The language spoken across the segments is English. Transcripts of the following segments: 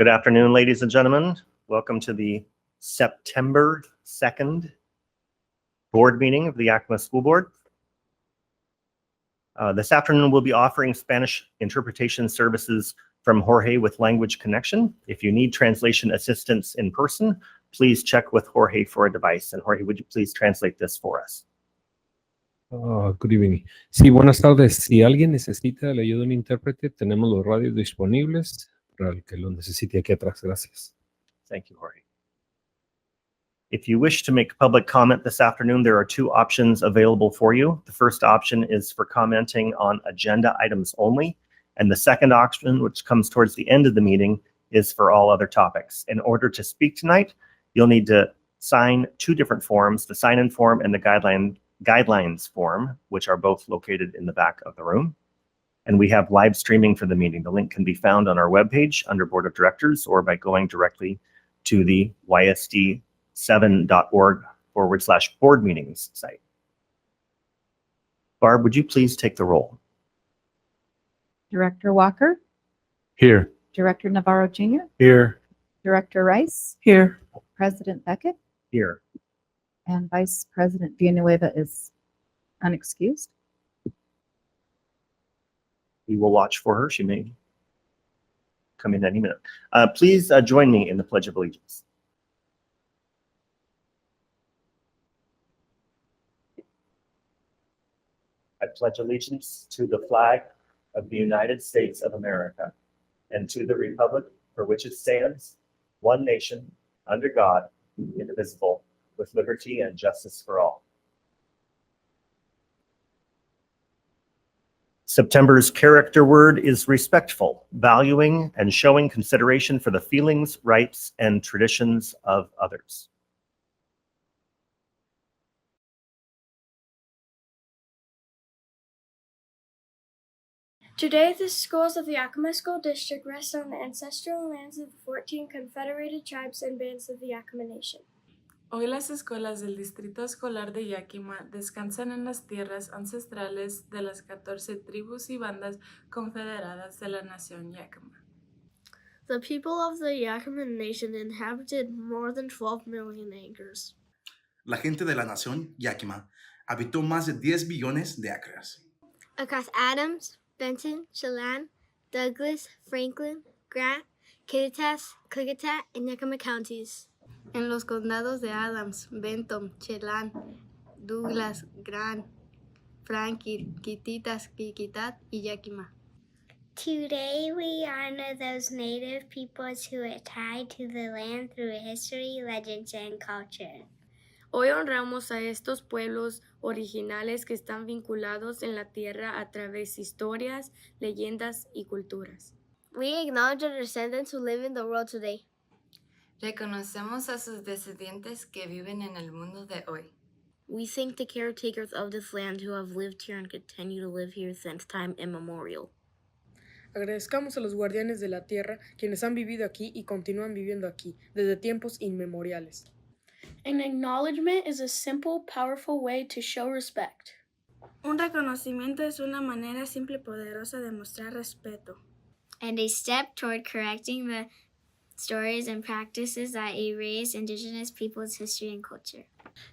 Good afternoon, ladies and gentlemen. Welcome to the September 2nd board meeting of the Yakima School Board. This afternoon, we'll be offering Spanish interpretation services from Jorge with Language Connection. If you need translation assistance in person, please check with Jorge for a device. And Jorge, would you please translate this for us? Good evening. Sí, buenas tardes. Si alguien necesita la ayuda de un intérprete, tenemos los radios disponibles para el que lo necesite aquí atrás. Gracias. Thank you, Jorge. If you wish to make public comment this afternoon, there are two options available for you. The first option is for commenting on agenda items only, and the second option, which comes towards the end of the meeting, is for all other topics. In order to speak tonight, you'll need to sign two different forms, the sign-in form and the guidelines form, which are both located in the back of the room. And we have live streaming for the meeting. The link can be found on our webpage under Board of Directors or by going directly to the ysd7.org/board meetings site. Barb, would you please take the roll? Director Walker, Here. Director Navarro Jr., Here. Director Rice, Here. President Beckett, Here. and Vice President Villanueva is unexcused. We will watch for her. She may come in any minute. Please join me in the Pledge of Allegiance. I pledge allegiance to the flag of the United States of America and to the republic for which it stands, one nation, under God, indivisible, with liberty and justice for all. September's character word is respectful, valuing and showing consideration for the feelings, rights, and traditions of others. Today, the schools of the Yakima School District rest on the ancestral lands of the 14 confederated tribes and bands of the Yakima Nation. Hoy las escuelas del Distrito Escolar de Yakima descansan en las tierras ancestrales de las 14 tribus y bandas confederadas de la nación Yakima. The people of the Yakima Nation inhabited more than 12 million acres. La gente de la nación Yakima habitó más de 10 billones de acres. Across Adams, Benton, Chelan, Douglas, Franklin, Grant, Kittitas, Klickitat, and Yakima counties. En los condados de Adams, Benton, Chelan, Douglas, Grant, Franklin, Kittitas, Klickitat, y Yakima. Today we honor those native peoples who are tied to the land through history, legends, and culture. Hoy honramos a estos pueblos originales que están vinculados en la tierra a través de historias, leyendas y culturas. We acknowledge our descendants who live in the world today. Reconocemos a sus descendientes que viven en el mundo de hoy. We thank the caretakers of this land who have lived here and continue to live here since time immemorial. Agradezcamos a los guardianes de la tierra quienes han vivido aquí y continúan viviendo aquí desde tiempos inmemoriales. An acknowledgement is a simple, powerful way to show respect. Un reconocimiento es una manera simple y poderosa de mostrar respeto. And a step toward correcting the stories and practices that erase indigenous peoples' history and culture.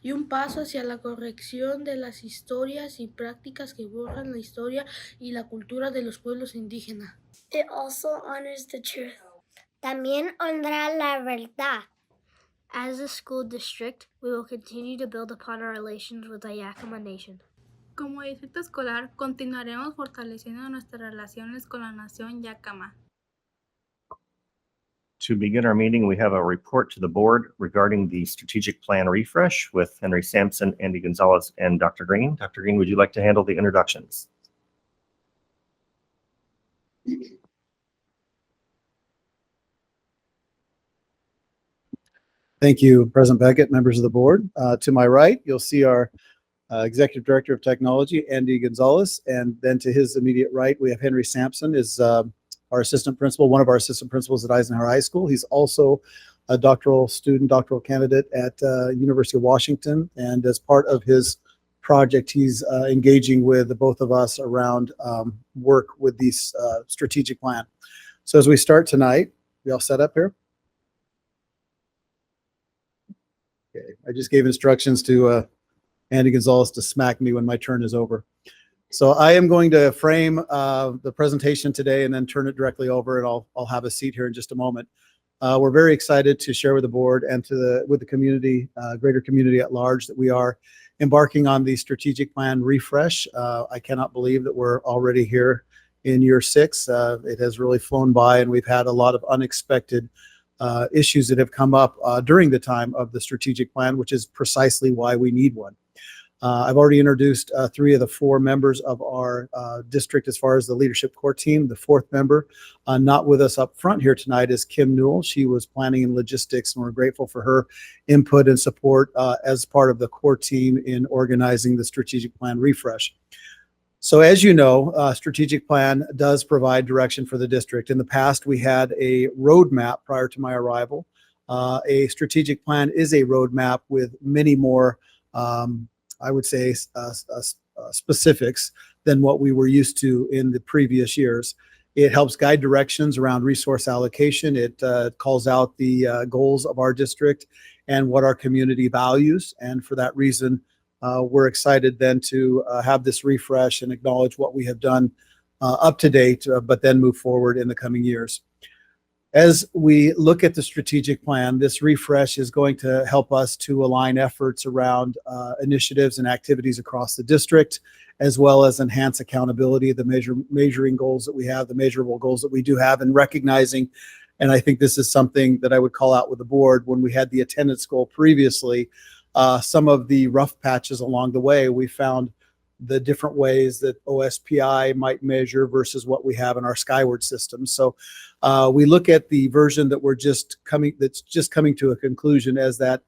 Y un paso hacia la corrección de las historias y prácticas que borran la historia y la cultura de los pueblos indígenas. It also honors the truth. También honra la verdad. As a school district, we will continue to build upon our relations with the Yakima Nation. Como distrito escolar, continuaremos fortaleciendo nuestras relaciones con la nación Yakima. To begin our meeting, we have a report to the board regarding the strategic plan refresh with Henry Sampson, Andy Gonzalez, and Dr. Green. Dr. Green, would you like to handle the introductions? Thank you, President Beckett, members of the board. To my right, you'll see our Executive Director of Technology, Andy Gonzalez, and then to his immediate right, we have Henry Sampson, is our assistant principal, one of our assistant principals at Eisenhower High School. He's also a doctoral candidate at University of Washington, and as part of his project, he's engaging with the both of us around work with these strategic plan. So as we start tonight, We all set up here? Okay, I just gave instructions to Andy Gonzalez to smack me when my turn is over. So I am going to frame the presentation today and then turn it directly over, and I'll have a seat here in just a moment. We're very excited to share with the board and with the community, greater community at large, that we are embarking on the strategic plan refresh. I cannot believe that we're already here in year 6. It has really flown by, and we've had a lot of unexpected issues that have come up during the time of the strategic plan, which is precisely why we need one. I've already introduced 3 of the 4 members of our district as far as the leadership core team. The 4th member, not with us up front here tonight, is Kim Newell. She was planning and logistics, and we're grateful for her input and support as part of the core team in organizing the strategic plan refresh. So as you know, strategic plan does provide direction for the district. In the past, we had a roadmap prior to my arrival. A strategic plan is a roadmap with many more I would say specifics than what we were used to in the previous years. It helps guide directions around resource allocation. It calls out the goals of our district and what our community values. And for that reason, we're excited then to have this refresh and acknowledge what we have done up to date, but then move forward in the coming years. As we look at the strategic plan, this refresh is going to help us to align efforts around initiatives and activities across the district, as well as enhance accountability, the measuring goals that we have, the measurable goals that we do have, and recognizing, and I think this is something that I would call out with the board, when we had the attendance goal previously, some of the rough patches along the way, we found the different ways that OSPI might measure versus what we have in our Skyward system. So we look at the version that that's just coming to a conclusion as that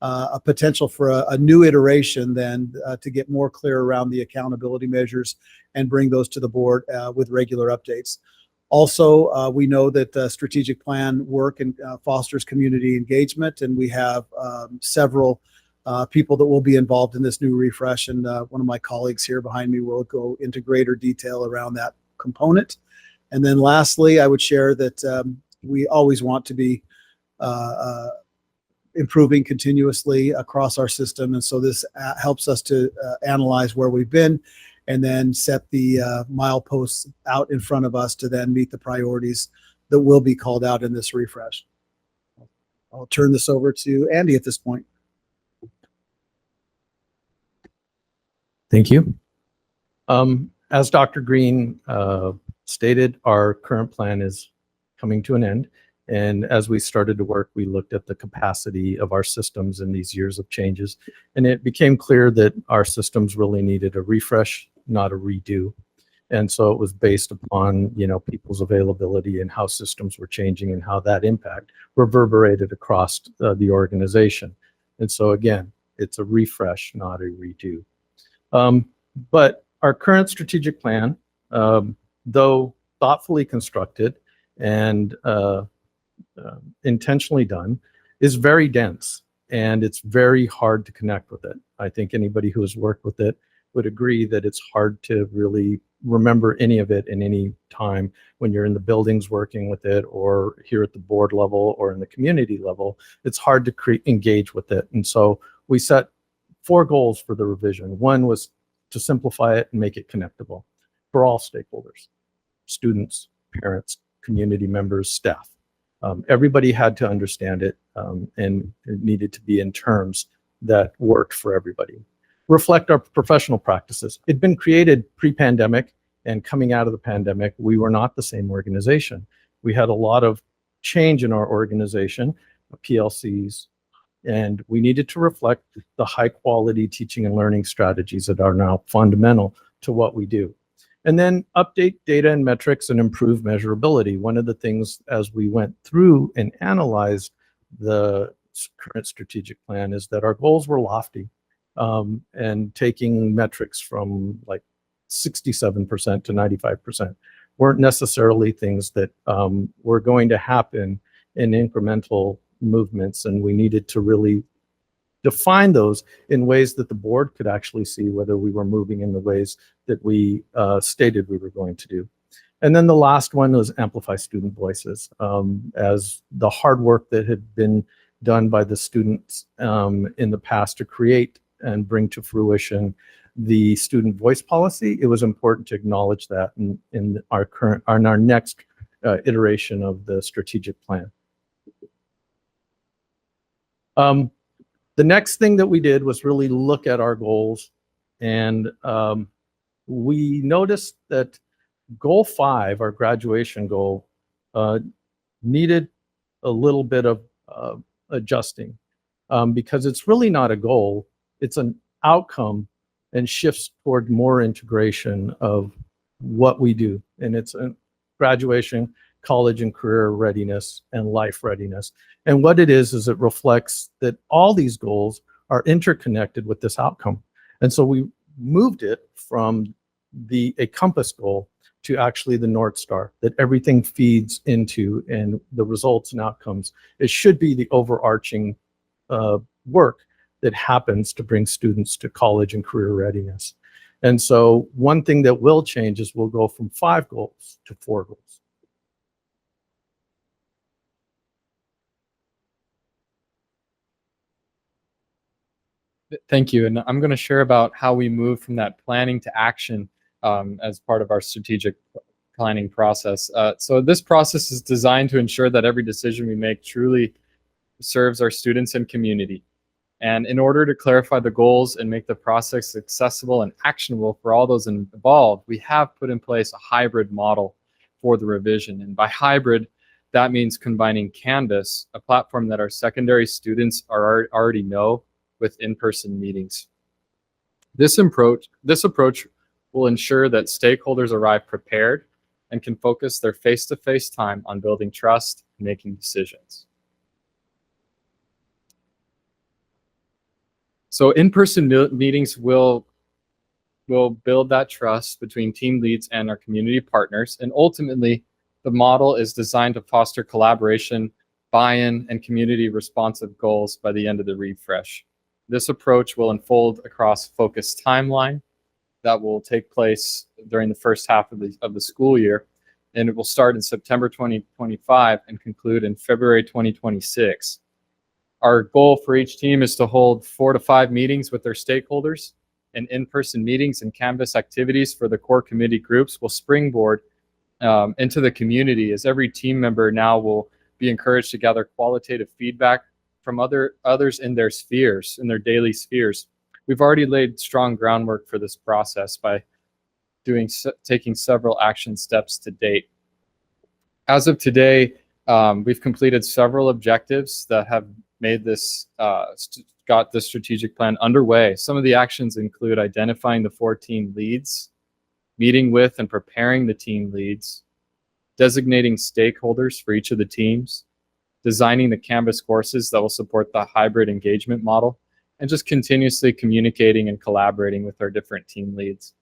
a potential for a new iteration then to get more clear around the accountability measures and bring those to the board with regular updates. Also, we know that strategic plan work and fosters community engagement, and we have several people that will be involved in this new refresh, and one of my colleagues here behind me will go into greater detail around that component. And then lastly, I would share that we always want to be improving continuously across our system, and so this helps us to analyze where we've been and then set the mileposts out in front of us to then meet the priorities that will be called out in this refresh. I'll turn this over to Andy at this point. Thank you. As Dr. Green stated, our current plan is coming to an end. And as we started to work, we looked at the capacity of our systems in these years of changes. And it became clear that our systems really needed a refresh, not a redo. And so it was based upon, people's availability and how systems were changing and how that impact reverberated across the organization. And so again, it's a refresh, not a redo. But our current strategic plan, though thoughtfully constructed and intentionally done, is very dense, and it's very hard to connect with it. I think anybody who has worked with it would agree that it's hard to really remember any of it in any time when you're in the buildings working with it, or here at the board level or in the community level. It's hard to engage with it. And so we set 4 goals for the revision. One was to simplify it and make it connectable for all stakeholders, students, parents, community members, staff. Everybody had to understand it, and it needed to be in terms that worked for everybody. Reflect our professional practices. It'd been created pre-pandemic, and coming out of the pandemic, we were not the same organization. We had a lot of change in our organization, PLCs, and we needed to reflect the high quality teaching and learning strategies that are now fundamental to what we do. And then update data and metrics and improve measurability. One of the things as we went through and analyzed the current strategic plan is that our goals were lofty, and taking metrics from like 67% to 95% weren't necessarily things that were going to happen in incremental movements, and we needed to really define those in ways that the board could actually see whether we were moving in the ways that we stated we were going to do. And then the last one was amplify student voices, as the hard work that had been done by the students in the past to create and bring to fruition the student voice policy. It was important to acknowledge that in our next iteration of the strategic plan. The next thing that we did was really look at our goals, and we noticed that goal 5, our graduation goal, needed a little bit of adjusting, because it's really not a goal, it's an outcome, and shifts toward more integration of what we do. And it's a graduation, college and career readiness, and life readiness. And what it is it reflects that all these goals are interconnected with this outcome. And so we moved it from a compass goal to actually the North Star, that everything feeds into, and the results and outcomes. It should be the overarching work that happens to bring students to college and career readiness. And so one thing that will change is we'll go from 5 goals to 4 goals. Thank you. And I'm going to share about how we move from that planning to action as part of our strategic planning process. So this process is designed to ensure that every decision we make truly serves our students and community. And in order to clarify the goals and make the process accessible and actionable for all those involved, we have put in place a hybrid model for the revision. And by hybrid, that means combining Canvas, a platform that our secondary students already know, with in-person meetings. This approach will ensure that stakeholders arrive prepared and can focus their face-to-face time on building trust and making decisions. So in-person meetings will build that trust between team leads and our community partners. And ultimately, the model is designed to foster collaboration, buy-in, and community responsive goals by the end of the refresh. This approach will unfold across focused timeline that will take place during the first half of the school year, and it will start in September 2025 and conclude in February 2026. Our goal for each team is to hold 4 to 5 meetings with their stakeholders, and in-person meetings and Canvas activities for the core committee groups will springboard into the community, as every team member now will be encouraged to gather qualitative feedback from others in their spheres, in their daily spheres. We've already laid strong groundwork for this process by taking several action steps to date. As of today, we've completed several objectives that have made this, got the strategic plan underway. Some of the actions include identifying the 4 team leads, meeting with and preparing the team leads, designating stakeholders for each of the teams, designing the Canvas courses that will support the hybrid engagement model, and just continuously communicating and collaborating with our different team leads.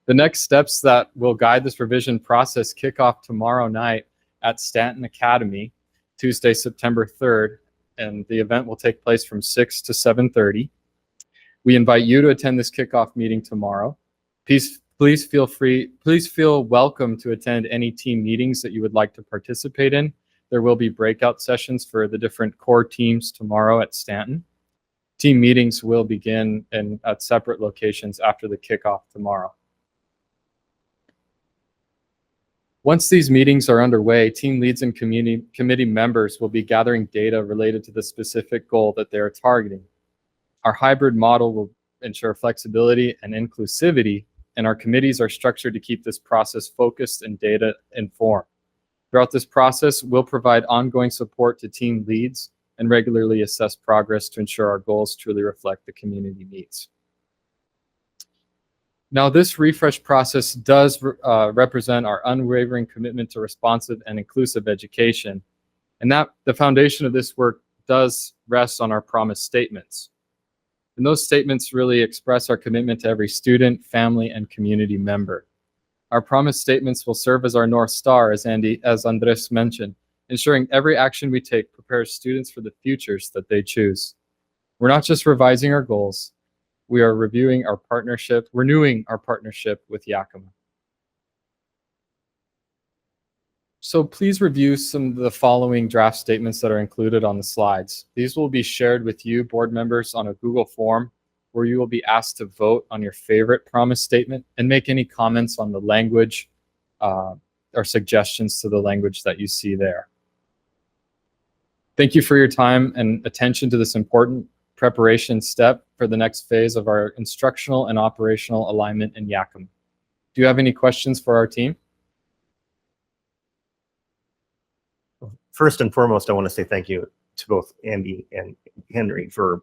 The next steps that will guide this revision process kick off tomorrow night at Stanton Academy, Tuesday, September 3rd, and the event will take place from 6 to 7:30. We invite you to attend this kickoff meeting tomorrow. Please feel welcome to attend any team meetings that you would like to participate in. There will be breakout sessions for the different core teams tomorrow at Stanton. Team meetings will begin at separate locations after the kickoff tomorrow. Once these meetings are underway, team leads and committee members will be gathering data related to the specific goal that they are targeting. Our hybrid model will ensure flexibility and inclusivity, and our committees are structured to keep this process focused and data informed. Throughout this process, we'll provide ongoing support to team leads and regularly assess progress to ensure our goals truly reflect the community needs. Now, this refresh process does represent our unwavering commitment to responsive and inclusive education, and that the foundation of this work does rest on our promise statements. And those statements really express our commitment to every student, family, and community member. Our promise statements will serve as our North Star, as Andres mentioned, ensuring every action we take prepares students for the futures that they choose. We're not just revising our goals, we are renewing our partnership with Yakima. So please review some of the following draft statements that are included on the slides. These will be shared with you, board members, on a Google form where you will be asked to vote on your favorite promise statement and make any comments on the language or suggestions to the language that you see there. Thank you for your time and attention to this important preparation step for the next phase of our instructional and operational alignment in Yakima. Do you have any questions for our team? First and foremost, I want to say thank you to both Andy and Henry for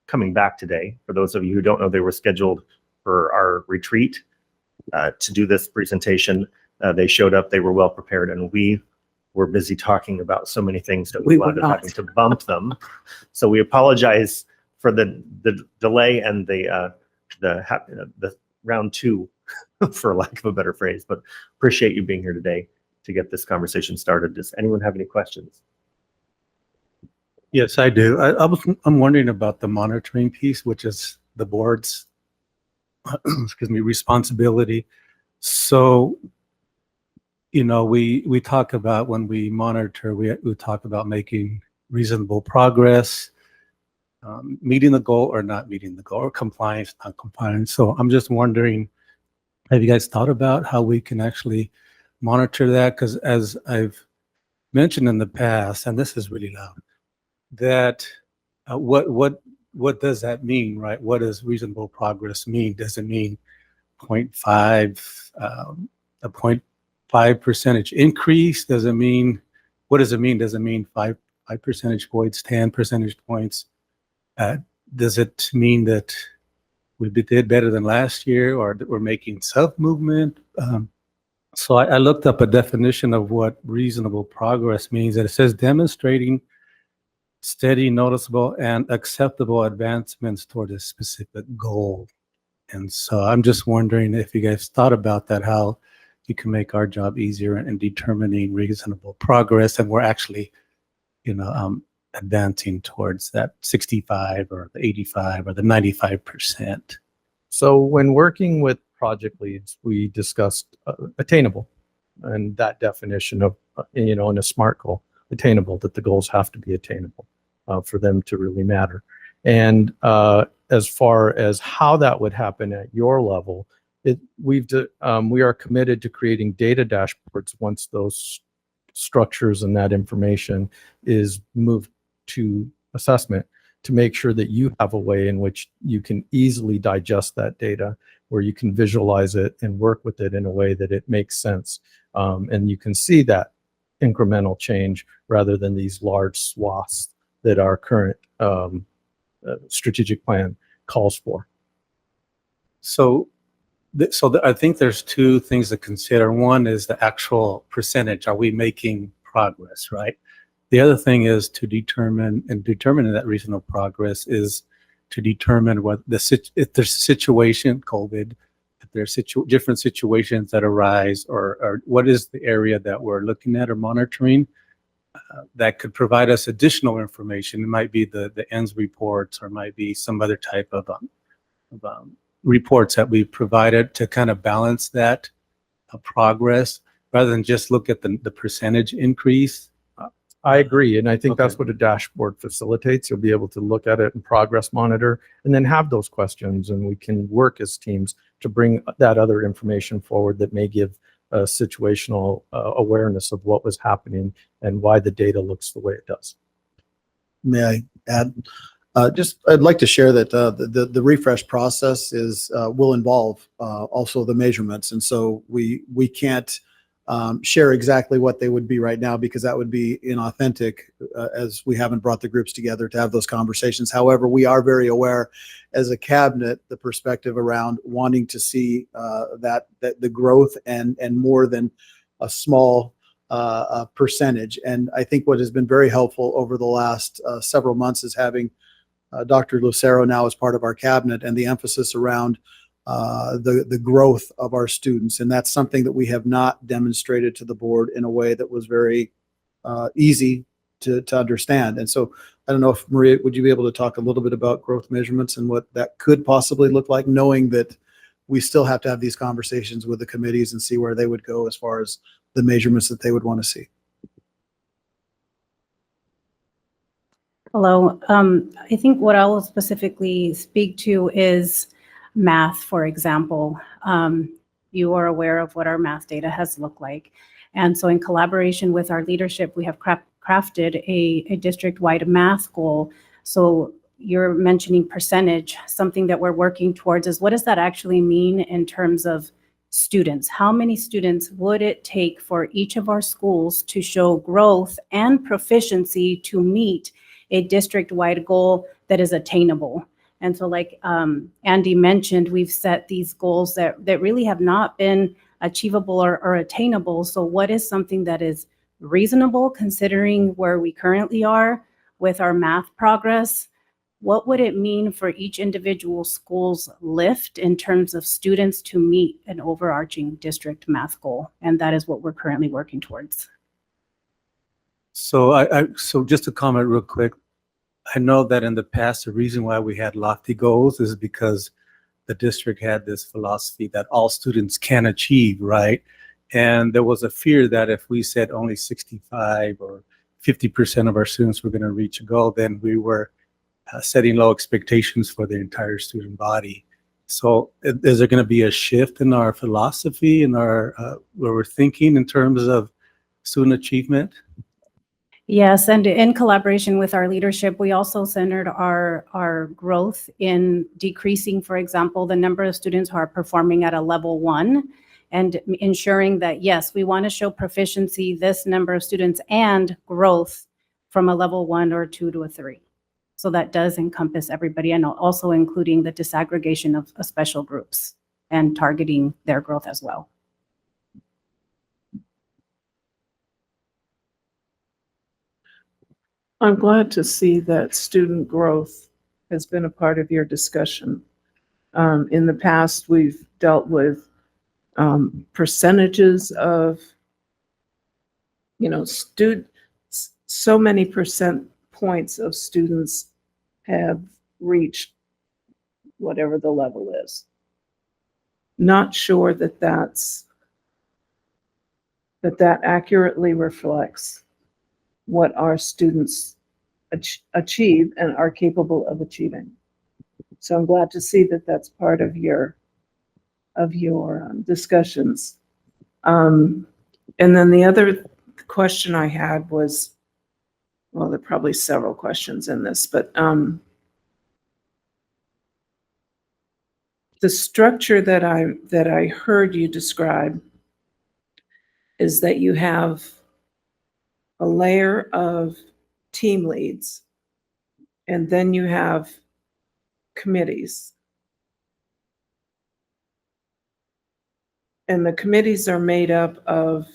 coming back today. For those of you who don't know, they were scheduled for our retreat to do this presentation. They showed up, they were well prepared, and we were busy talking about so many things that we wound up having to bump them. So we apologize for the delay and the round two, for lack of a better phrase, but appreciate you being here today to get this conversation started. Does anyone have any questions? Yes, I do. I'm wondering about the monitoring piece, which is the board's excuse me, responsibility. So, you know, we talk about when we monitor, we talk about making reasonable progress, meeting the goal or not meeting the goal, or compliance, not compliance. So I'm just wondering, have you guys thought about how we can actually monitor that? Because as I've mentioned in the past, and this is really loud, that what does that mean, right? What does reasonable progress mean? Does it mean 0.5, a 0.5 percentage increase? Does it mean, what does it mean? Does it mean 5 percentage points, 10 percentage points? Does it mean that we did better than last year, or that we're making self-movement? So I looked up a definition of what reasonable progress means, and it says demonstrating steady, noticeable, and acceptable advancements toward a specific goal. And so I'm just wondering if you guys thought about that, how you can make our job easier in determining reasonable progress, and we're actually, you know, advancing towards that 65 or the 85 or the 95%. So when working with project leads, we discussed attainable, and that definition of, you know, in a SMART goal, attainable, that the goals have to be attainable for them to really matter. And as far as how that would happen at your level, we are committed to creating data dashboards once those structures and that information is moved to assessment, to make sure that you have a way in which you can easily digest that data, where you can visualize it and work with it in a way that it makes sense. And you can see that incremental change rather than these large swaths that our current strategic plan calls for. So I think there's two things to consider. One is the actual percentage. Are we making progress, right? The other thing is to determine that reasonable progress is to determine what if there's a situation, COVID, if there's different situations that arise, or what is the area that we're looking at or monitoring that could provide us additional information. It might be the ends reports, or might be some other type of reports that we provided to kind of balance that progress, rather than just look at the percentage increase. I agree, and I think that's what a dashboard facilitates. You'll be able to look at it and progress monitor, and then have those questions, and we can work as teams to bring that other information forward that may give a situational awareness of what was happening and why the data looks the way it does. May I add? I'd like to share that the refresh process will involve also the measurements, and so we can't share exactly what they would be right now, because that would be inauthentic, as we haven't brought the groups together to have those conversations. However, we are very aware as a cabinet, the perspective around wanting to see that the growth and more than a small percentage. And I think what has been very helpful over the last several months is having Dr. Lucero now as part of our cabinet, and the emphasis around the growth of our students. And that's something that we have not demonstrated to the board in a way that was very easy to understand. And so I don't know if, Maria, would you be able to talk a little bit about growth measurements and what that could possibly look like, knowing that we still have to have these conversations with the committees and see where they would go as far as the measurements that they would want to see. Hello. I think what I will specifically speak to is math, for example. You are aware of what our math data has looked like. And so in collaboration with our leadership, we have crafted a district-wide math goal. So you're mentioning percentage. Something that we're working towards is, what does that actually mean in terms of students? How many students would it take for each of our schools to show growth and proficiency to meet a district-wide goal that is attainable? And so like Andy mentioned, we've set these goals that really have not been achievable or attainable. So what is something that is reasonable considering where we currently are with our math progress? What would it mean for each individual school's lift in terms of students to meet an overarching district math goal? And that is what we're currently working towards. So so just to comment real quick, I know that in the past, the reason why we had lofty goals is because the district had this philosophy that all students can achieve, right? And there was a fear that if we said only 65 or 50% of our students were going to reach a goal, then we were setting low expectations for the entire student body. So is there going to be a shift in our philosophy and our where we're thinking in terms of student achievement? Yes, and in collaboration with our leadership, we also centered our growth in decreasing, for example, the number of students who are performing at a level 1, and ensuring that, yes, we want to show proficiency, this number of students, and growth from a level 1 or 2 to a 3. So that does encompass everybody, and also including the disaggregation of special groups and targeting their growth as well. I'm glad to see that student growth has been a part of your discussion. In the past, we've dealt with percentages of, so many percent points of students have reached whatever the level is. Not sure that that accurately reflects what our students achieve and are capable of achieving. So I'm glad to see that that's part of your discussions. And then the other question I had was, well, there are probably several questions in this, but the structure that I heard you describe is that you have a layer of team leads, and then you have committees. And the committees are made up of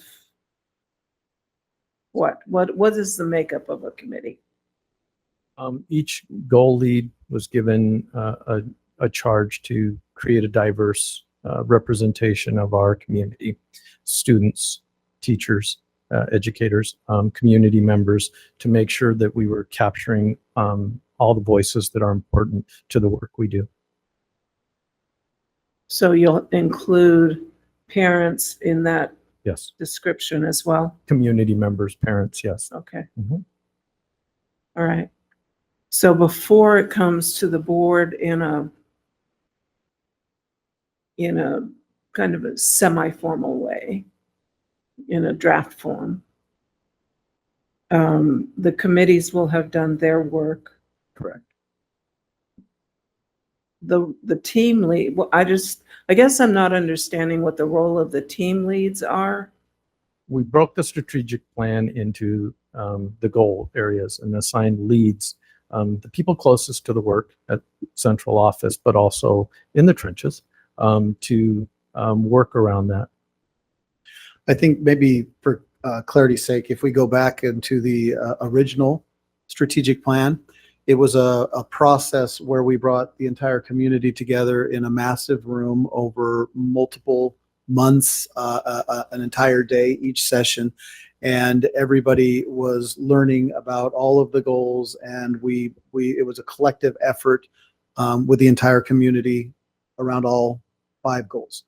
what? What is the makeup of a committee? Each goal lead was given a charge to create a diverse representation of our community, students, teachers, educators, community members, to make sure that we were capturing all the voices that are important to the work we do. So you'll include parents in that Yes. description as well? Community members, parents, yes. Okay. Mhm. All right. So before it comes to the board in a kind of a semi-formal way, in a draft form, the committees will have done their work. Correct. The team lead, well, I guess I'm not understanding what the role of the team leads are. We broke the strategic plan into the goal areas and assigned leads, the people closest to the work at central office, but also in the trenches, to work around that. I think maybe for clarity's sake, if we go back into the original strategic plan, it was a process where we brought the entire community together in a massive room over multiple months, an entire day, each session. And everybody was learning about all of the goals, and it was a collective effort with the entire community around all 5 goals.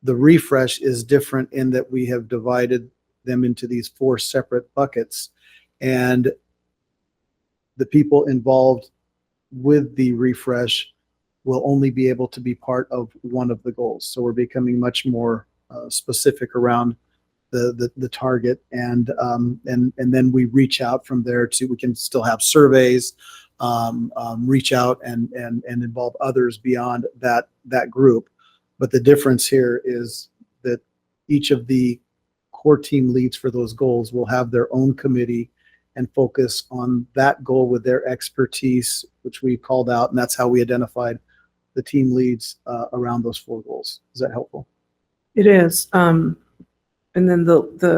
The refresh is different in that we have divided them into these 4 separate buckets. And the people involved with the refresh will only be able to be part of one of the goals. So we're becoming much more specific around the target, and then we reach out from there to, we can still have surveys, reach out and involve others beyond that group. But the difference here is that each of the core team leads for those goals will have their own committee and focus on that goal with their expertise, which we called out, and that's how we identified the team leads around those 4 goals. Is that helpful? It is. And then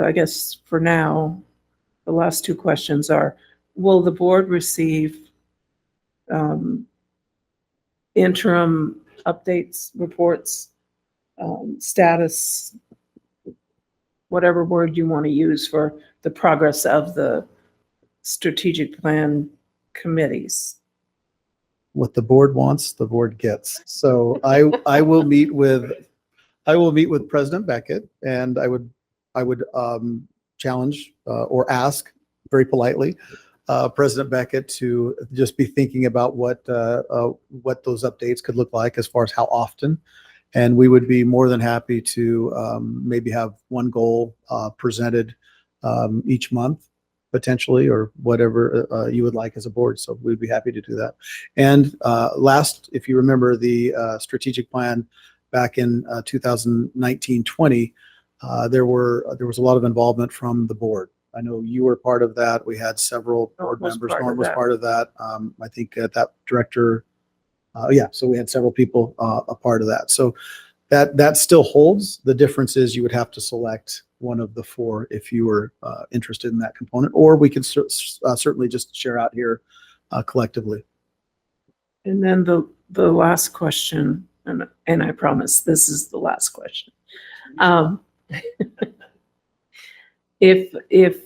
I guess for now, the last 2 questions are, will the board receive interim updates, reports, status, whatever word you want to use for the progress of the strategic plan committees? What the board wants, the board gets. So I will meet with President Beckett, and I would challenge or ask very politely President Beckett to just be thinking about what those updates could look like as far as how often. And we would be more than happy to maybe have one goal presented each month, potentially, or whatever you would like as a board. So we'd be happy to do that. And last, if you remember the strategic plan back in 2019-20, there was a lot of involvement from the board. I know you were part of that. We had several board members. Norm was part of that. I think that director, so we had several people a part of that. So that still holds. The difference is you would have to select one of the 4 if you were interested in that component, or we can certainly just share out here collectively. And then the last question, and I promise this is the last question. If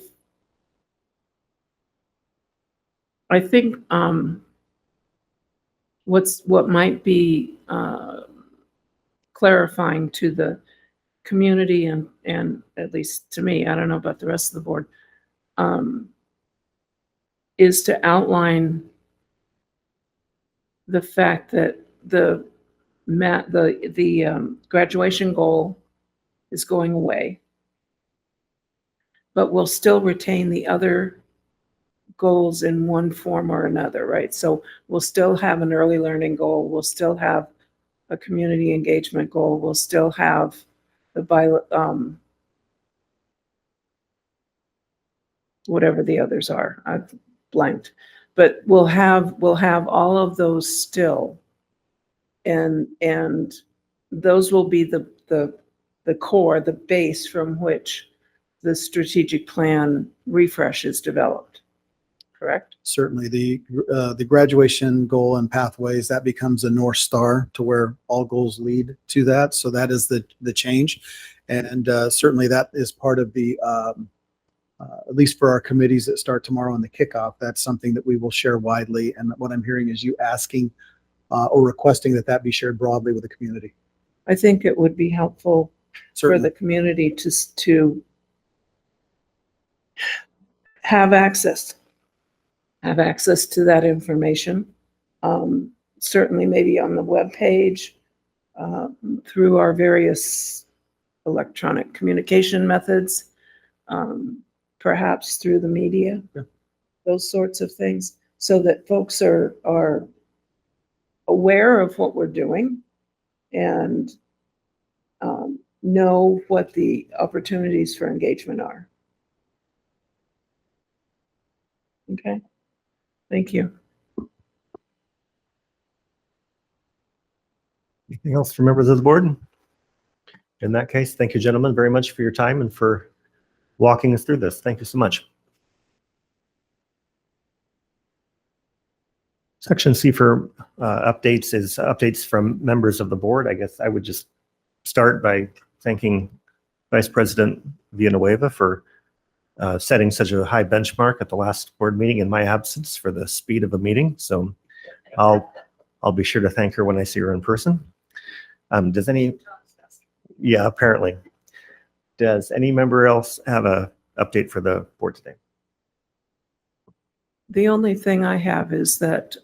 I think what might be clarifying to the community and at least to me, I don't know about the rest of the board, is to outline the fact that the graduation goal is going away, but we'll still retain the other goals in one form or another, right? So we'll still have an early learning goal. We'll still have a community engagement goal. We'll still have the whatever the others are. I've blanked, but we'll have all of those still, and those will be the core, the base from which the strategic plan refresh is developed. Correct? Certainly, the graduation goal and pathways, that becomes a North Star to where all goals lead to that. So that is the change, and certainly that is part of the at least for our committees that start tomorrow on the kickoff. That's something that we will share widely. And what I'm hearing is you asking or requesting that be shared broadly with the community. I think it would be helpful Certainly. for the community to have access to that information. Certainly maybe on the webpage, through our various electronic communication methods, perhaps through the media, those sorts of things, so that folks are aware of what we're doing and know what the opportunities for engagement are. Okay, thank you. Anything else from members of the board? In that case, thank you, gentlemen, very much for your time and for walking us through this. Thank you so much. Section C for updates is updates from members of the board. I guess I would just start by thanking Vice President Villanueva for setting such a high benchmark at the last board meeting in my absence for the speed of a meeting. So I'll be sure to thank her when I see her in person. Yeah, apparently. Does any member else have a update for the board today? The only thing I have is that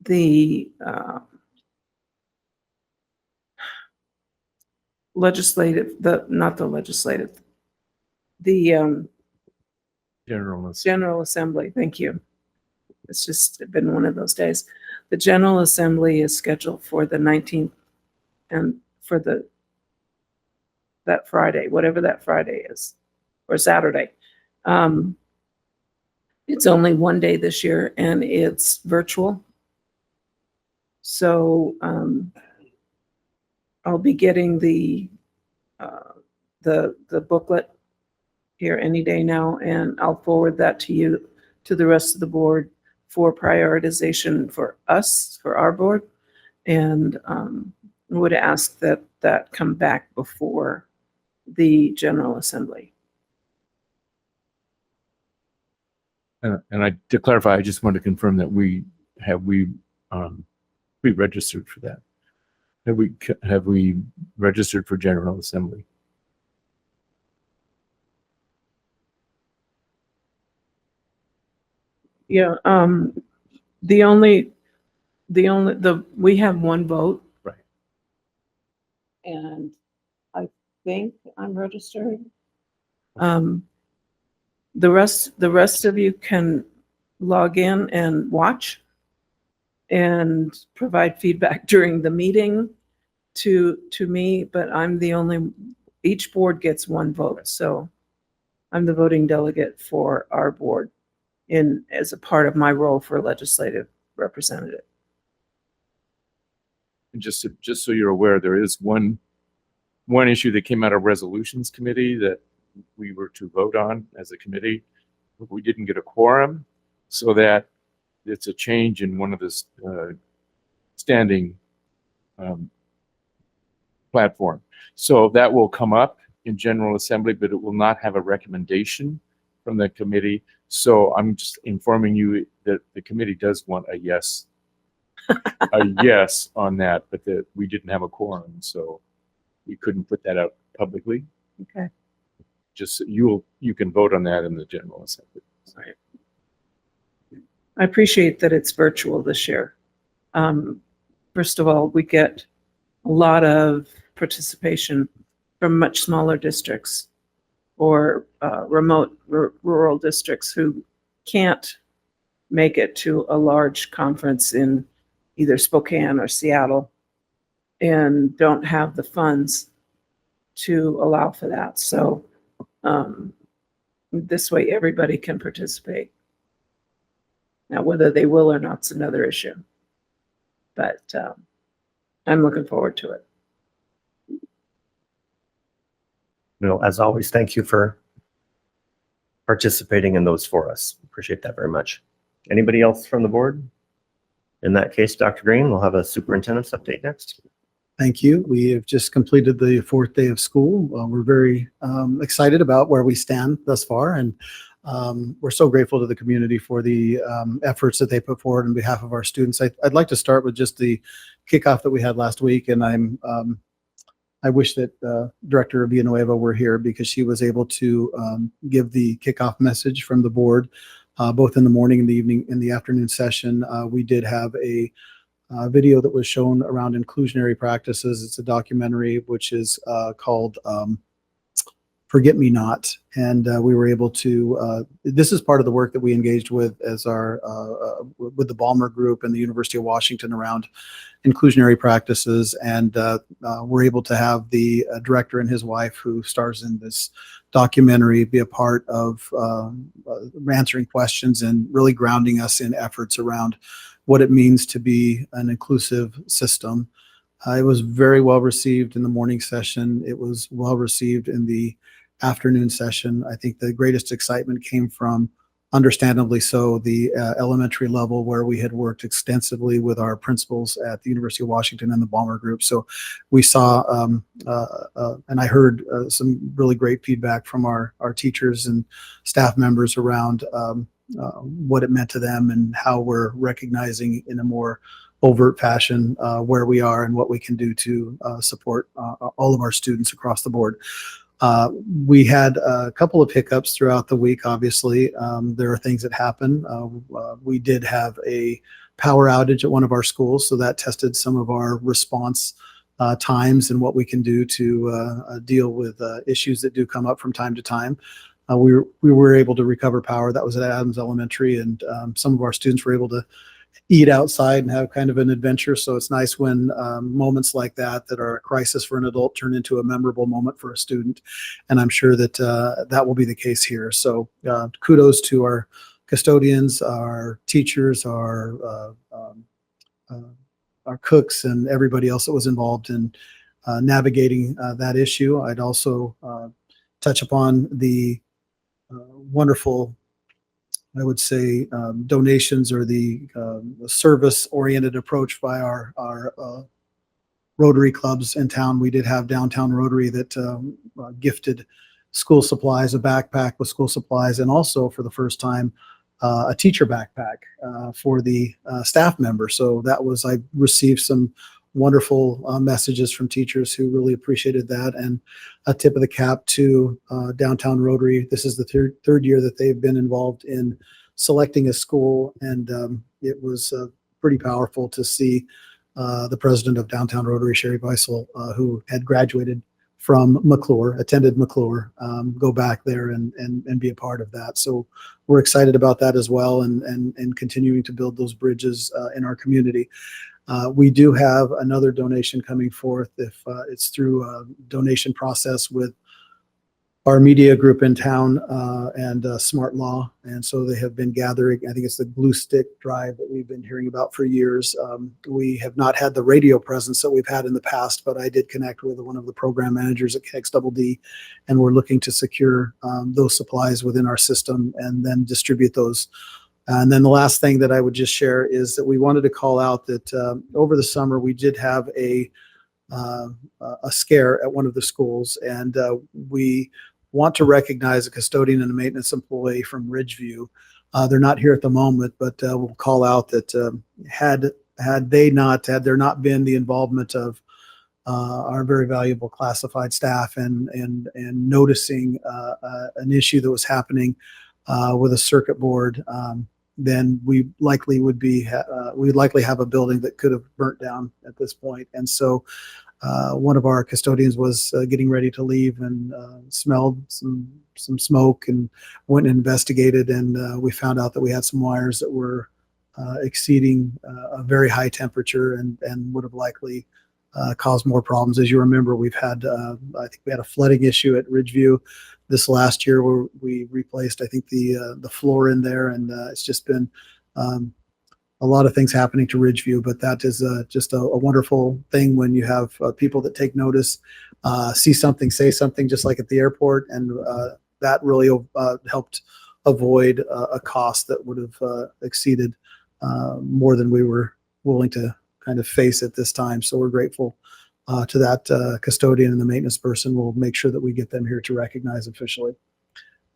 the not the legislative, the General Assembly, thank you. It's just been one of those days. The General Assembly is scheduled for the 19th and for that Friday, whatever that Friday is, or Saturday. It's only one day this year and it's virtual. So I'll be getting the booklet here any day now, and I'll forward that to you, to the rest of the board for prioritization for us, for our board, and would ask that come back before the General Assembly. And to clarify, I just want to confirm that we registered for that. Have we registered for General Assembly? Yeah, we have one vote. Right. And I think I'm registered. The rest of you can log in and watch and provide feedback during the meeting to me, but I'm the only, each board gets one vote. So I'm the voting delegate for our board as a part of my role for legislative representative. And just so you're aware, there is one issue that came out of resolutions committee that we were to vote on as a committee. We didn't get a quorum, so that it's a change in one of the standing platform. So that will come up in General Assembly, but it will not have a recommendation from the committee. So I'm just informing you that the committee does want a yes on that, but that we didn't have a quorum, so we couldn't put that out publicly. Okay. Just you can vote on that in the General Assembly. Right. I appreciate that it's virtual this year. First of all, we get a lot of participation from much smaller districts or remote rural districts who can't make it to a large conference in either Spokane or Seattle and don't have the funds to allow for that. So this way everybody can participate. Now, whether they will or not is another issue, but I'm looking forward to it. Well, as always, thank you for participating in those for us. Appreciate that very much. Anybody else from the board? In that case, Dr. Green, we'll have a superintendent's update next. Thank you. We have just completed the 4th day of school. We're very excited about where we stand thus far, and we're so grateful to the community for the efforts that they put forward on behalf of our students. I'd like to start with just the kickoff that we had last week, and I wish that Director Villanueva were here because she was able to give the kickoff message from the board, both in the morning and the evening. In the afternoon session, we did have a video that was shown around inclusionary practices. It's a documentary which is called Forget Me Not, and we were able to, this is part of the work that we engaged with as with the Balmer Group and the University of Washington around inclusionary practices, and we're able to have the director and his wife who stars in this documentary be a part of answering questions and really grounding us in efforts around what it means to be an inclusive system. It was very well received in the morning session. It was well received in the afternoon session. I think the greatest excitement came from, understandably so, the elementary level, where we had worked extensively with our principals at the University of Washington and the Balmer Group. So we saw, and I heard some really great feedback from our teachers and staff members around what it meant to them and how we're recognizing in a more overt fashion where we are and what we can do to support all of our students across the board. We had a couple of hiccups throughout the week, obviously. There are things that happen. We did have a power outage at one of our schools, so that tested some of our response times and what we can do to deal with issues that do come up from time to time. We were able to recover power. That was at Adams Elementary, and some of our students were able to eat outside and have kind of an adventure. So it's nice when moments like that are a crisis for an adult turn into a memorable moment for a student. And I'm sure that that will be the case here. So kudos to our custodians, our teachers, our cooks, and everybody else that was involved in navigating that issue. I'd also touch upon the wonderful, I would say, donations or the service-oriented approach by our Rotary clubs in town. We did have Downtown Rotary that gifted school supplies, a backpack with school supplies, and also for the first time, a teacher backpack for the staff member. So that was, I received some wonderful messages from teachers who really appreciated that, and a tip of the cap to Downtown Rotary. This is the third year that they've been involved in selecting a school, and it was pretty powerful to see the president of Downtown Rotary, Sherry Beisel, who had graduated from McClure, attended McClure, go back there and be a part of that. So we're excited about that as well, and continuing to build those bridges in our community. We do have another donation coming forth if it's through a donation process with our media group in town and Smart Law. And so they have been gathering, I think it's the Glue Stick Drive that we've been hearing about for years. We have not had the radio presence that we've had in the past, but I did connect with one of the program managers at KXDD, and we're looking to secure those supplies within our system and then distribute those. And then the last thing that I would just share is that we wanted to call out that over the summer we did have a scare at one of the schools, and we want to recognize a custodian and a maintenance employee from Ridgeview. They're not here at the moment, but we'll call out that had there not been the involvement of our very valuable classified staff and noticing an issue that was happening with a circuit board, then we likely would be we'd likely have a building that could have burnt down at this point. And so one of our custodians was getting ready to leave and smelled some smoke and went and investigated, and we found out that we had some wires that were exceeding a very high temperature and would have likely caused more problems. As you remember, we've had I think we had a flooding issue at Ridgeview this last year where we replaced, I think, the floor in there, and it's just been a lot of things happening to Ridgeview, but that is just a wonderful thing when you have people that take notice, see something, say something, just like at the airport, and that really helped avoid a cost that would have exceeded more than we were willing to kind of face at this time. So we're grateful to that custodian and the maintenance person. We'll make sure that we get them here to recognize officially.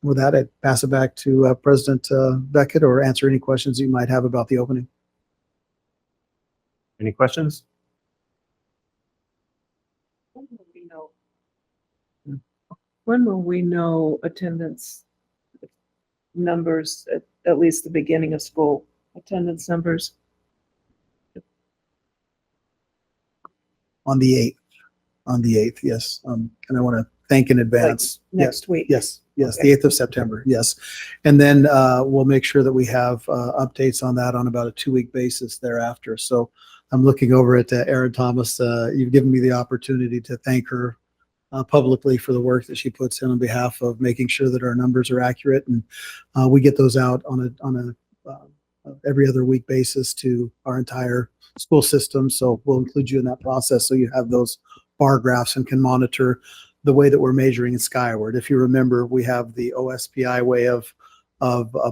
With that, I'd pass it back to President Beckett, or answer any questions you might have about the opening. Any questions? When will we know attendance numbers, at least the beginning of school attendance numbers? On the 8th. On the 8th, yes. And I want to thank in advance. Like next week? Yes, Okay. the 8th of September, yes. And then we'll make sure that we have updates on that on about a 2-week basis thereafter. So I'm looking over at Erin Thomas. You've given me the opportunity to thank her publicly for the work that she puts in on behalf of making sure that our numbers are accurate. And we get those out on a every other week basis to our entire school system. So we'll include you in that process so you have those bar graphs and can monitor the way that we're measuring in Skyward. If you remember, we have the OSPI way of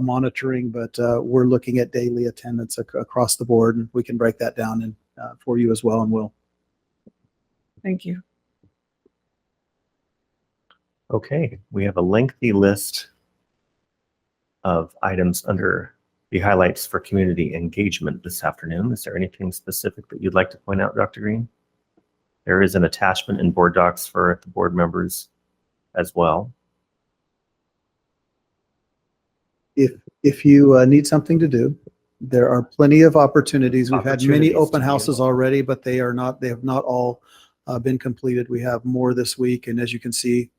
monitoring, but we're looking at daily attendance across the board, and we can break that down and for you as well, and will. Thank you. Okay, we have a lengthy list of items under the highlights for community engagement this afternoon. Is there anything specific that you'd like to point out, Dr. Green? There is an attachment in board docs for the board members as well. If you need something to do, there are plenty of opportunities. We've had many Opportunities open to be houses involved. already, but they have not all been completed. We have more this week, and as you can see,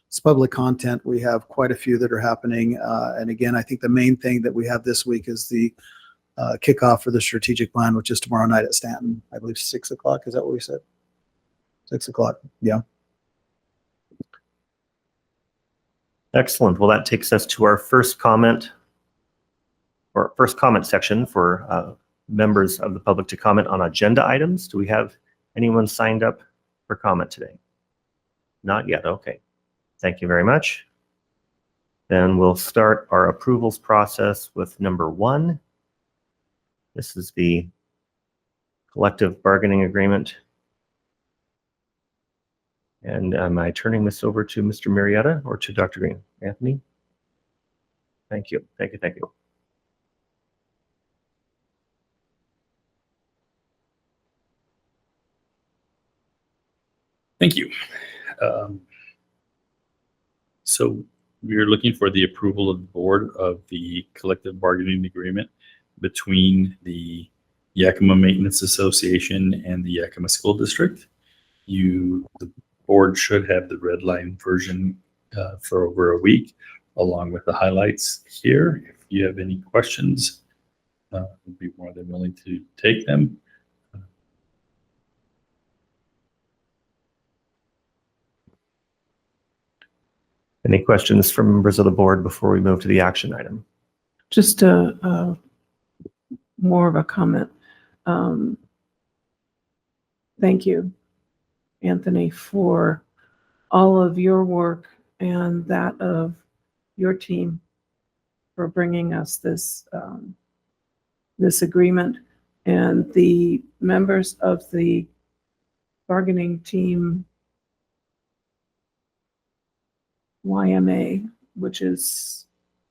it's public content. We have quite a few that are happening. And again, I think the main thing that we have this week is the kickoff for the strategic plan, which is tomorrow night at Stanton. I believe 6 o'clock. Is that what we said? 6 o'clock. Yeah. Excellent. Well, that takes us to our first comment section for members of the public to comment on agenda items. Do we have anyone signed up for comment today? Not yet. Okay. Thank you very much. Then we'll start our approvals process with number 1. This is the collective bargaining agreement. And am I turning this over to Mr. Marietta or to Dr. Green? Anthony? Thank you. Thank you. Thank you. Thank you. So we're looking for the approval of the board of the collective bargaining agreement between the Yakima Maintenance Association and the Yakima School District. The board should have the red line version for over a week, along with the highlights here. If you have any questions, I'd be more than willing to take them. Any questions from members of the board before we move to the action item? Just more of a comment. Thank you, Anthony, for all of your work and that of your team for bringing us this this agreement, and the members of the bargaining team YMA, which is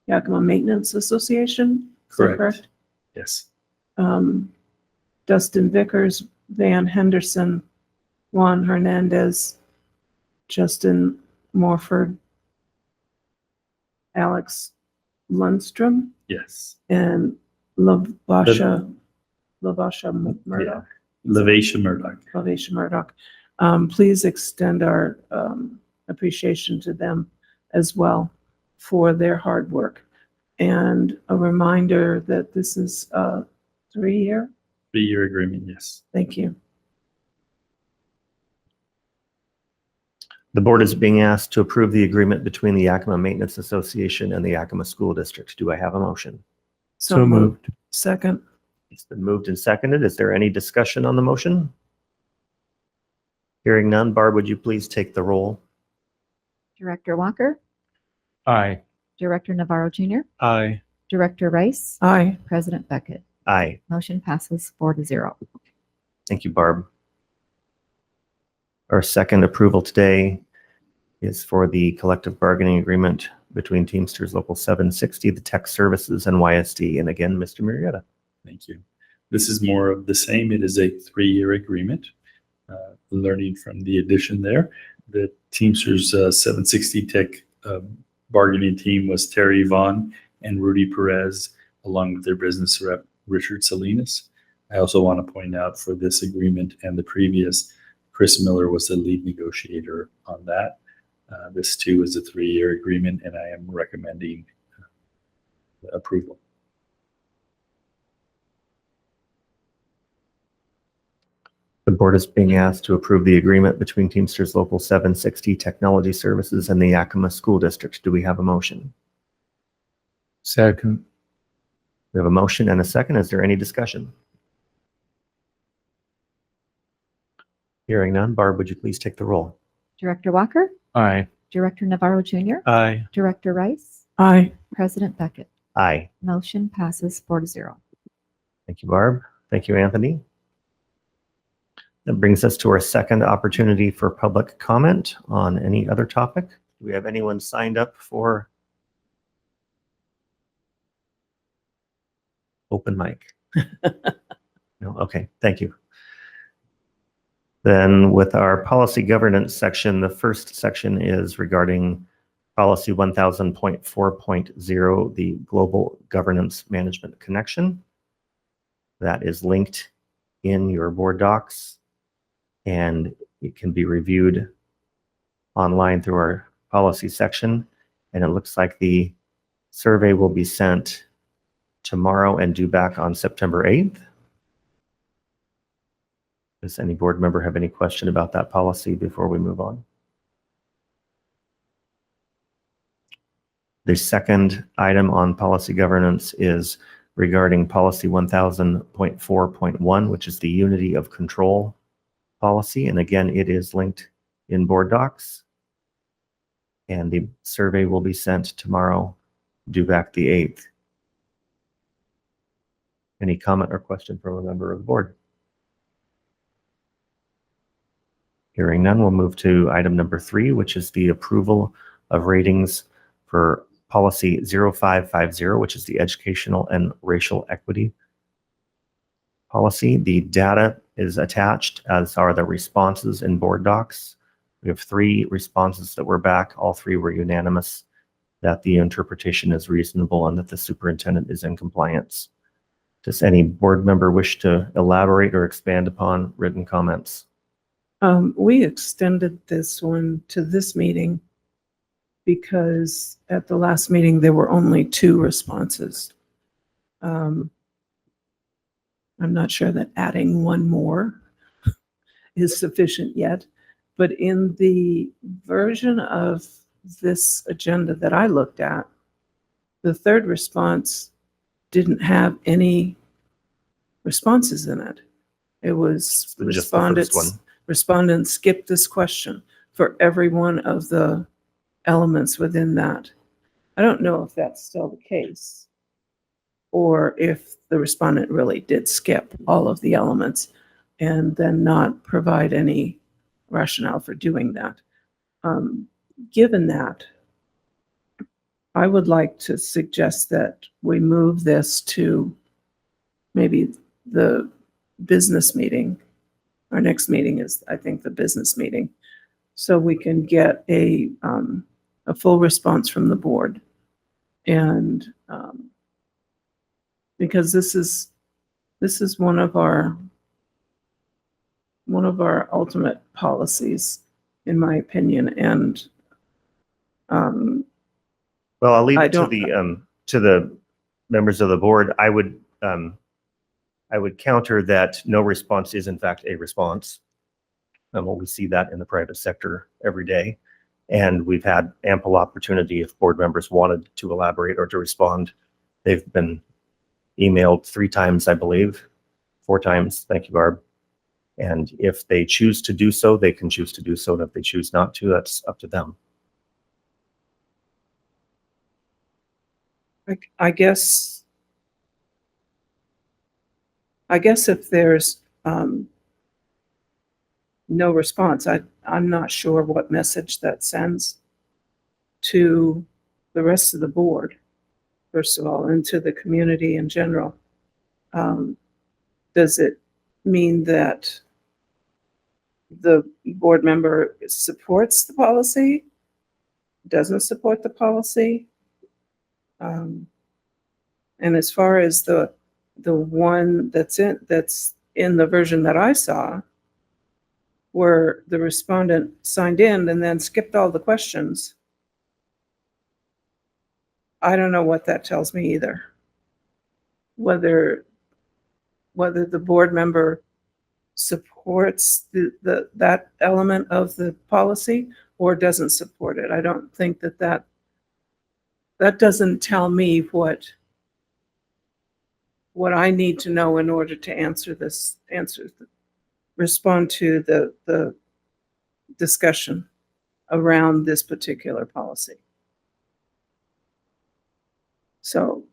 Yakima Maintenance Association. Is that correct? Yes. Dustin Vickers, Van Henderson, Juan Hernandez, Justin Morford, Alex Lundstrom, Yes. and Lavasha Murdoch. Lavacia Murdoch. Lavasha Murdoch. Please extend our appreciation to them as well for their hard work. And a reminder that this is a 3-year. 3-year agreement, yes. Thank you. The board is being asked to approve the agreement between the Yakima Maintenance Association and the Yakima School District. Do I have a motion? So moved. Second. It's been moved and seconded. Is there any discussion on the motion? Hearing none, Barb, would you please take the roll? Director Walker, Aye. Director Navarro Jr., Aye. Director Rice, Aye. President Beckett. Aye. Motion passes 4-0. Thank you, Barb. Our second approval today is for the collective bargaining agreement between Teamsters Local 760, the Tech Services, and YSD. And again, Mr. Marietta. Thank you. This is more of the same. It is a 3-year agreement. Learning from the addition there, the Teamsters 760 Tech bargaining team was Terry Vaughn and Rudy Perez, along with their business rep, Richard Salinas. I also want to point out for this agreement and the previous, Chris Miller was the lead negotiator on that. This too is a 3-year agreement, and I am recommending approval. The board is being asked to approve the agreement between Teamsters Local 760 Technology Services and the Yakima School District. Do we have a motion? Second. We have a motion and a second. Is there any discussion? Hearing none, Barb, would you please take the roll? Director Walker, Aye. Director Navarro Jr., Aye. Director Rice, Aye. President Beckett. Aye. Motion passes 4-0. Thank you, Barb. Thank you, Anthony. That brings us to our second opportunity for public comment on any other topic. Do we have anyone signed up for Open mic. No, okay, thank you. Then with our policy governance section, the first section is regarding policy 1000.4.0, the global governance management connection. That is linked in your board docs, and it can be reviewed online through our policy section. And it looks like the survey will be sent tomorrow and due back on September 8th. Does any board member have any question about that policy before we move on? The second item on policy governance is regarding policy 1000.4.1, which is the unity of control policy. And again, it is linked in board docs. And the survey will be sent tomorrow, due back the 8th. Any comment or question from a member of the board? Hearing none, we'll move to item number 3, which is the approval of ratings for policy 0550, which is the educational and racial equity policy. The data is attached, as are the responses in board docs. We have 3 responses that were back. All 3 were unanimous that the interpretation is reasonable and that the superintendent is in compliance. Does any board member wish to elaborate or expand upon written comments? We extended this one to this meeting because at the last meeting, there were only 2 responses. I'm not sure that adding 1 more is sufficient yet, but in the version of this agenda that I looked at, the 3rd response didn't have any responses in it. It was Just the first one. respondents skipped this question for every one of the elements within that. I don't know if that's still the case or if the respondent really did skip all of the elements and then not provide any rationale for doing that. Given that, I would like to suggest that we move this to maybe the business meeting. Our next meeting is, I think, the business meeting. So we can get a full response from the board. And because this is one of our ultimate policies, in my opinion. And well, I'll leave it to the members of the board. I would counter that no response is in fact a response. We see that in the private sector every day. And we've had ample opportunity if board members wanted to elaborate or to respond. They've been emailed 3 times, I believe, 4 times. Thank you, Barb. And if they choose to do so, they can choose to do so. And if they choose not to, that's up to them. I guess if there's no response, I'm not sure what message that sends to the rest of the board, first of all, and to the community in general. Does it mean that the board member supports the policy, doesn't support the policy? And as far as the one that's in the version that I saw, where the respondent signed in and then skipped all the questions, I don't know what that tells me either. Whether the board member supports that element of the policy or doesn't support it. I don't think that doesn't tell me what I need to know in order to respond to the discussion around this particular policy. So,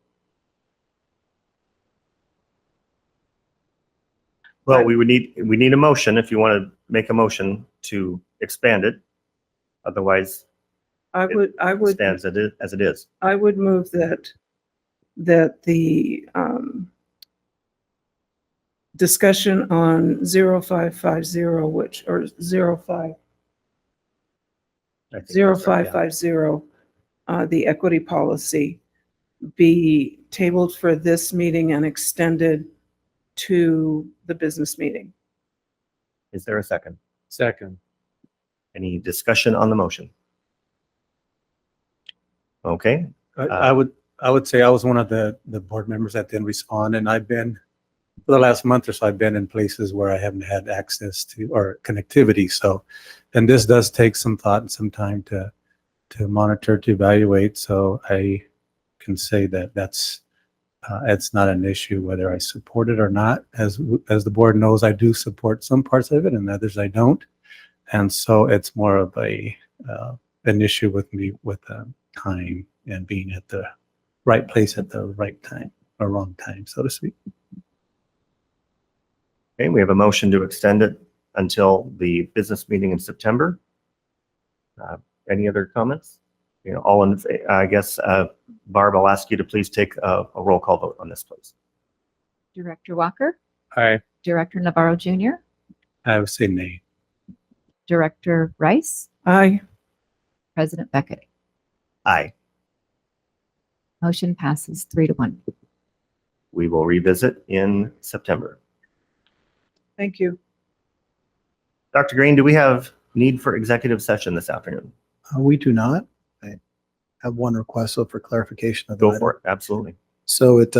well, we need a motion if you want to make a motion to expand it. Otherwise, I would stands as it is. I would move that the discussion on 0550, which, or 05. I think that's right, yeah. 0550, the equity policy, be tabled for this meeting and extended to the business meeting. Is there a second? Second. Any discussion on the motion? Okay, I would say I was one of the board members that didn't respond, and I've been, for the last month or so, I've been in places where I haven't had access to or connectivity. So, and this does take some thought and some time to monitor, to evaluate. So I can say that it's not an issue whether I support it or not. As the board knows, I do support some parts of it and others I don't. And so it's more of an issue with me with time and being at the right place at the right time or wrong time, so to speak. okay, we have a motion to extend it until the business meeting in September. Any other comments? You know, all in, I guess, Barb, I'll ask you to please take a roll call vote on this, please. Director Walker, Aye. Director Navarro Jr., I would say nay. Director Rice, Aye. President Beckett. Aye. Motion passes 3-1. We will revisit in September. Thank you. Dr. Green, do we have need for executive session this afternoon? We do not. I have one request so for clarification of the Go item. for it, absolutely. So it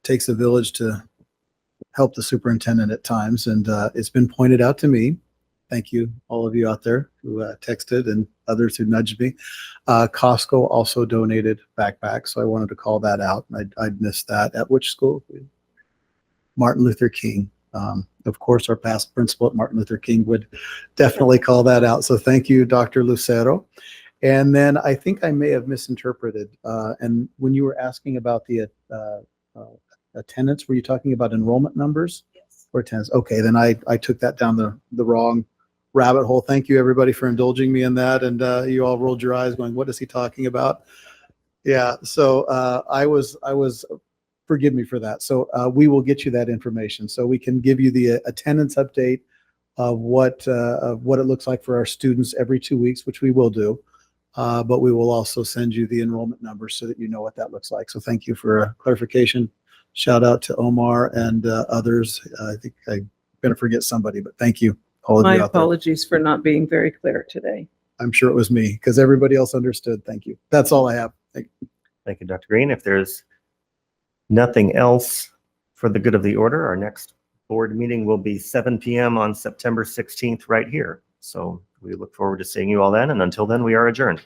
takes a village to help the superintendent at times, and it's been pointed out to me. Thank you, all of you out there who texted and others who nudged me. Costco also donated backpacks, so I wanted to call that out. I'd missed that. At which school? Martin Luther King. Of course, our past principal at Martin Luther King would definitely call that out. So thank you, Dr. Lucero. And then I think I may have misinterpreted. And when you were asking about the attendance, were you talking about enrollment numbers? Yes. Or attendance? Okay, then I took that down the wrong rabbit hole. Thank you, everybody, for indulging me in that. And you all rolled your eyes going, what is he talking about? Yeah, so I was, forgive me for that. So we will get you that information. So we can give you the attendance update of what it looks like for our students every 2 weeks, which we will do. But we will also send you the enrollment numbers so that you know what that looks like. So thank you for clarification. Shout out to Omar and others. I think I'm going to forget somebody, but thank you, all of My you out there. apologies for not being very clear today. I'm sure it was me because everybody else understood. Thank you. That's all I have. Thank you. Thank you, Dr. Green. If there's nothing else for the good of the order, our next board meeting will be 7 p.m. on September 16th right here. So we look forward to seeing you all then. And until then, we are adjourned.